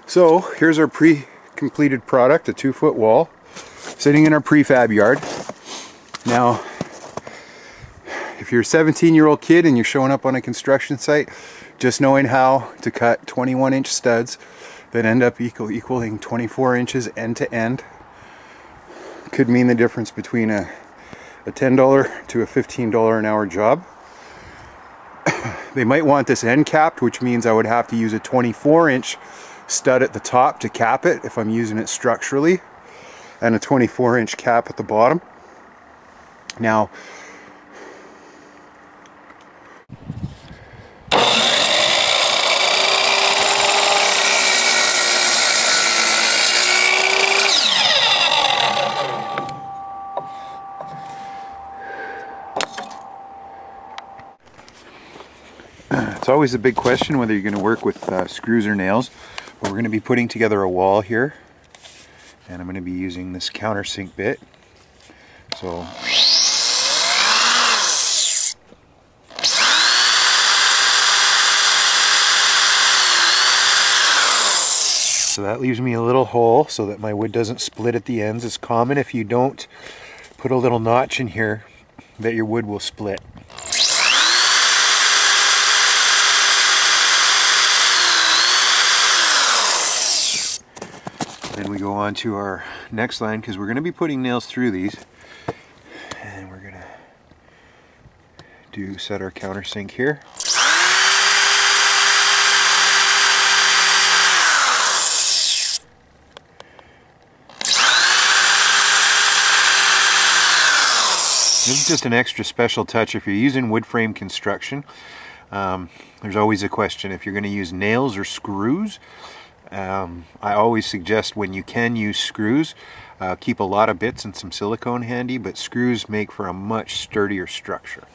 So here's our pre-completed product, a 2-foot wall, sitting in our prefab yard. Now, if you're a 17-year-old kid and you're showing up on a construction site, just knowing how to cut 21-inch studs that end up equaling 24 inches end to end could mean the difference between a $10 to a $15 an hour job. They might want this end capped, which means I would have to use a 24-inch stud at the top to cap it if I'm using it structurally, and a 24-inch cap at the bottom. Now, it's always a big question whether you're going to work with screws or nails, but we're going to be putting together a wall here, and I'm going to be using this countersink bit. So that leaves me a little hole so that my wood doesn't split at the ends. It's common if you don't put a little notch in here that your wood will split. Then we go on to our next line because we're going to be putting nails through these, and we're going to set our countersink here. This is just an extra special touch if you're using wood frame construction. There's always a question if you're going to use nails or screws. I always suggest when you can use screws, keep a lot of bits and some silicone handy, but screws make for a much sturdier structure.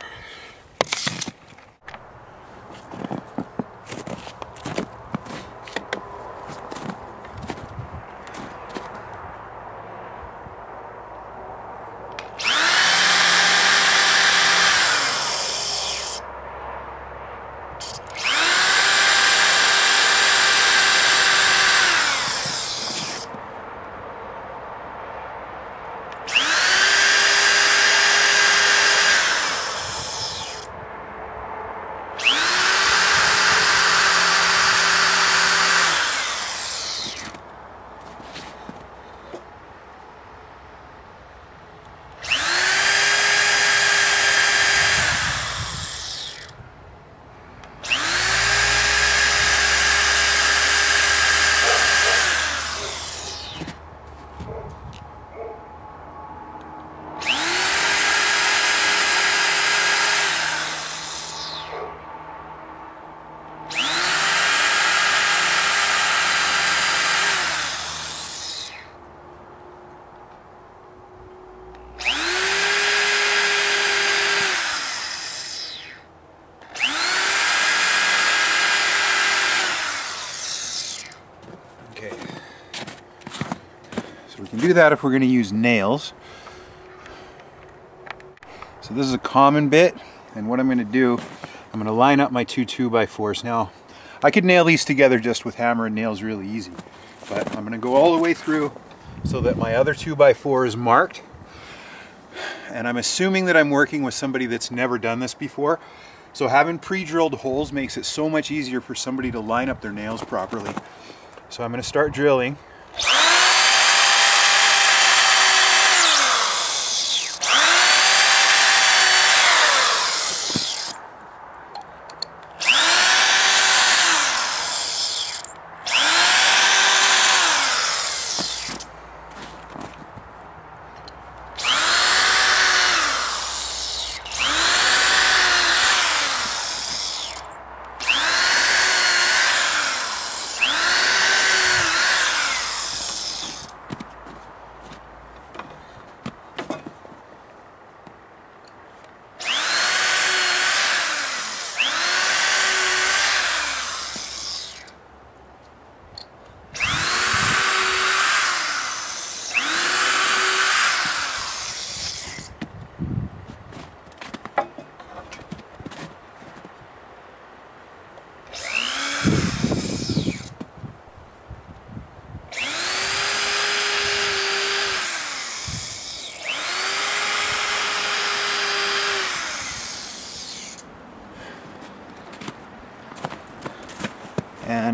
We can do that if we're going to use nails. So this is a common bit, and what I'm going to do, I'm going to line up my two 2x4s. Now, I could nail these together just with hammer and nails really easy, but I'm going to go all the way through so that my other 2x4 is marked. And I'm assuming that I'm working with somebody that's never done this before. So having pre-drilled holes makes it so much easier for somebody to line up their nails properly. So I'm going to start drilling.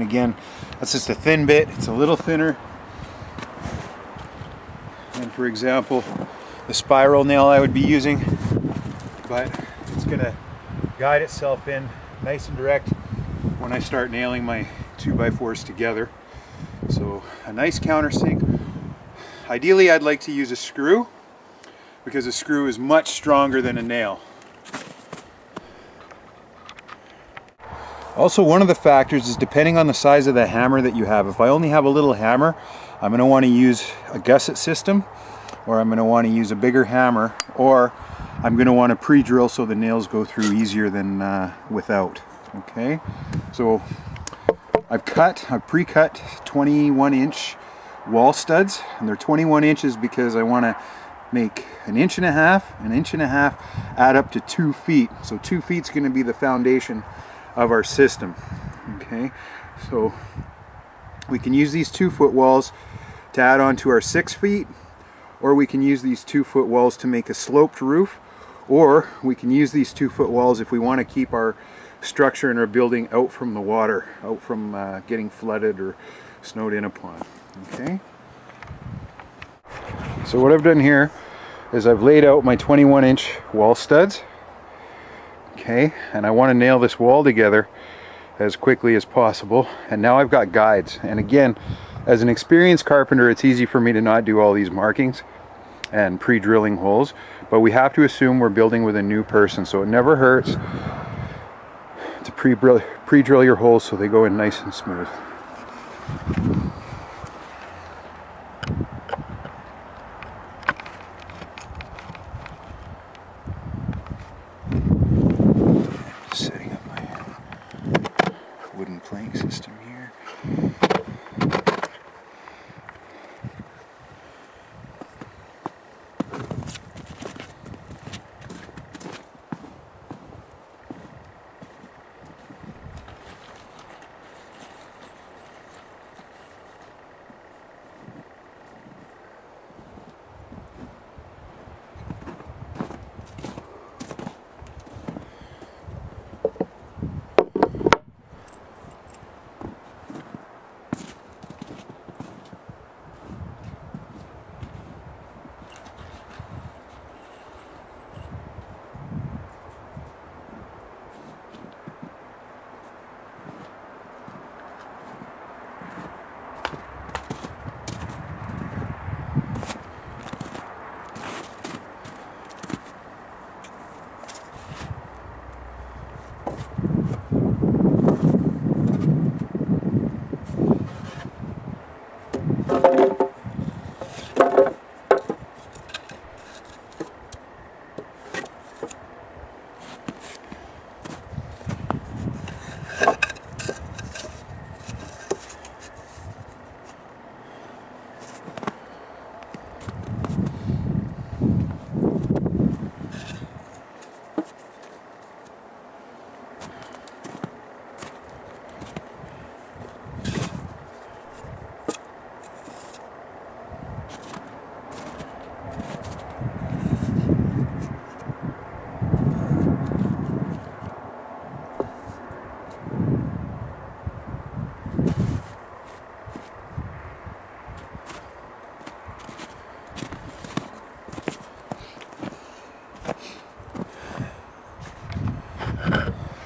again, that's just a thin bit. It's a little thinner than, for example, the spiral nail I would be using, but it's gonna guide itself in nice and direct when I start nailing my 2x4s together. So a nice countersink. Ideally, I'd like to use a screw, because a screw is much stronger than a nail. Also, one of the factors is depending on the size of the hammer that you have. If I only have a little hammer, I'm going to want to use a gusset system, or I'm going to want to use a bigger hammer, or I'm going to want to pre-drill so the nails go through easier than without. Okay, so I've pre-cut 21-inch wall studs, and they're 21 inches because I want to make an inch and a half add up to 2 feet. So 2 feet is going to be the foundation of our system. Okay, so we can use these 2-foot walls to add on to our 6 feet, or we can use these 2-foot walls to make a sloped roof, or we can use these 2-foot walls if we want to keep our structure and our building out from the water, out from getting flooded or snowed in upon. Okay, so what I've done here is I've laid out my 21-inch wall studs. Okay, and I want to nail this wall together as quickly as possible, and now I've got guides. And again, as an experienced carpenter, it's easy for me to not do all these markings and pre-drilling holes, but we have to assume we're building with a new person, so it never hurts to pre-drill your holes so they go in nice and smooth. Setting up my wooden plank system here.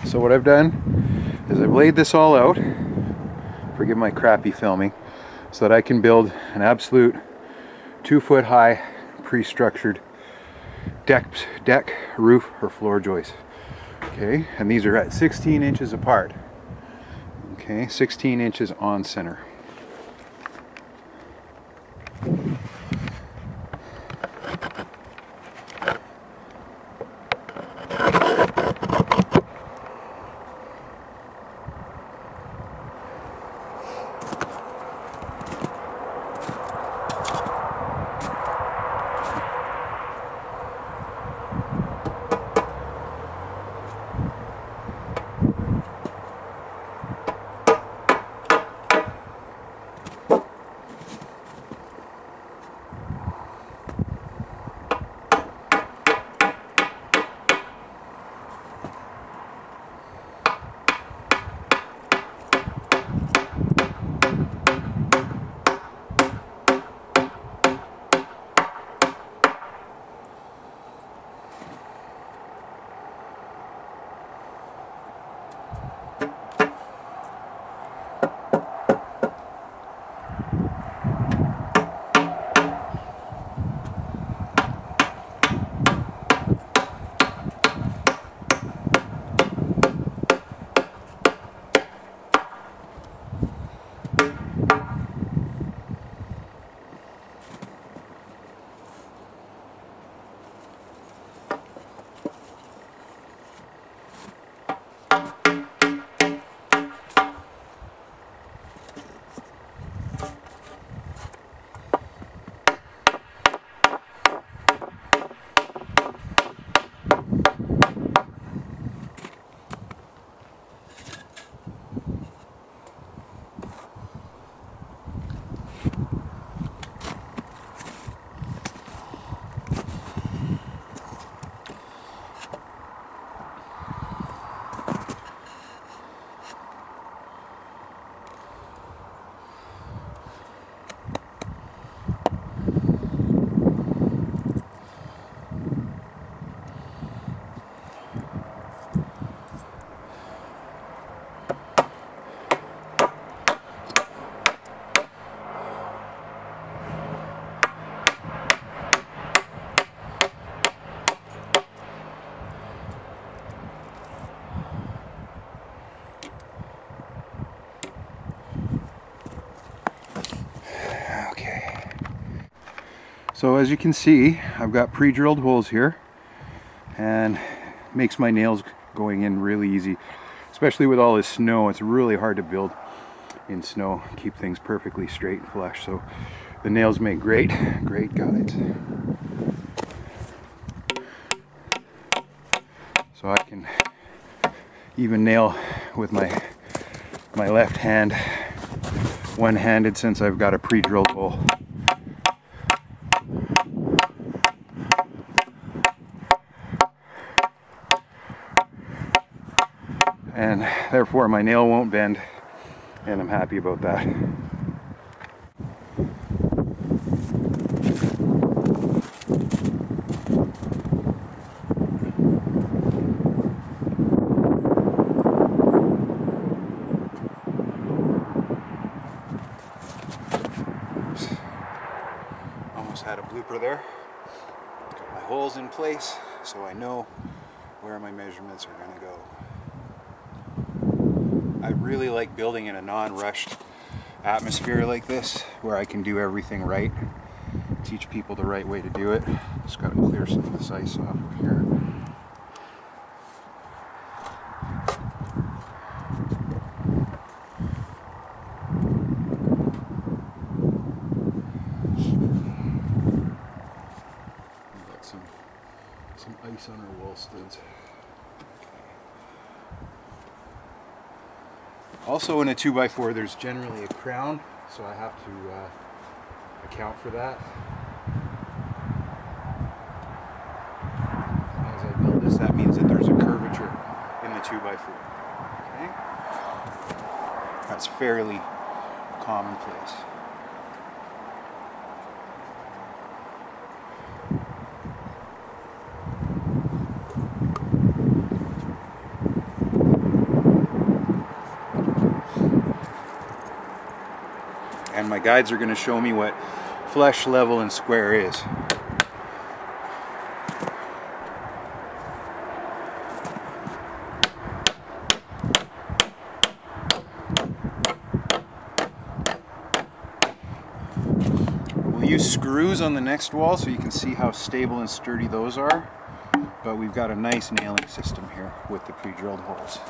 So what I've done is I've laid this all out, forgive my crappy filming, so that I can build an absolute 2-foot high pre-structured deck, roof, or floor joist. Okay, and these are at 16 inches apart. Okay, 16 inches on center. So as you can see, I've got pre-drilled holes here, and makes my nails going in really easy, especially with all this snow. It's really hard to build in snow, keep things perfectly straight and flush. So the nails make great guides. So I can even nail with my left hand, one-handed, since I've got a pre-drilled hole. And therefore my nail won't bend, and I'm happy about that. Almost had a blooper there. Got my holes in place so I know where my measurements are going to go. I really like building in a non-rushed atmosphere like this, where I can do everything right, teach people the right way to do it. Just got to clear some of this ice off of here. We've got some ice on our wall studs. Also, in a 2x4 there's generally a crown, so I have to account for that. As I build this, that means that there's a curvature in the 2x4. Okay? That's fairly commonplace. And my guides are going to show me what flush, level, and square is. We'll use screws on the next wall so you can see how stable and sturdy those are, but we've got a nice nailing system here with the pre-drilled holes.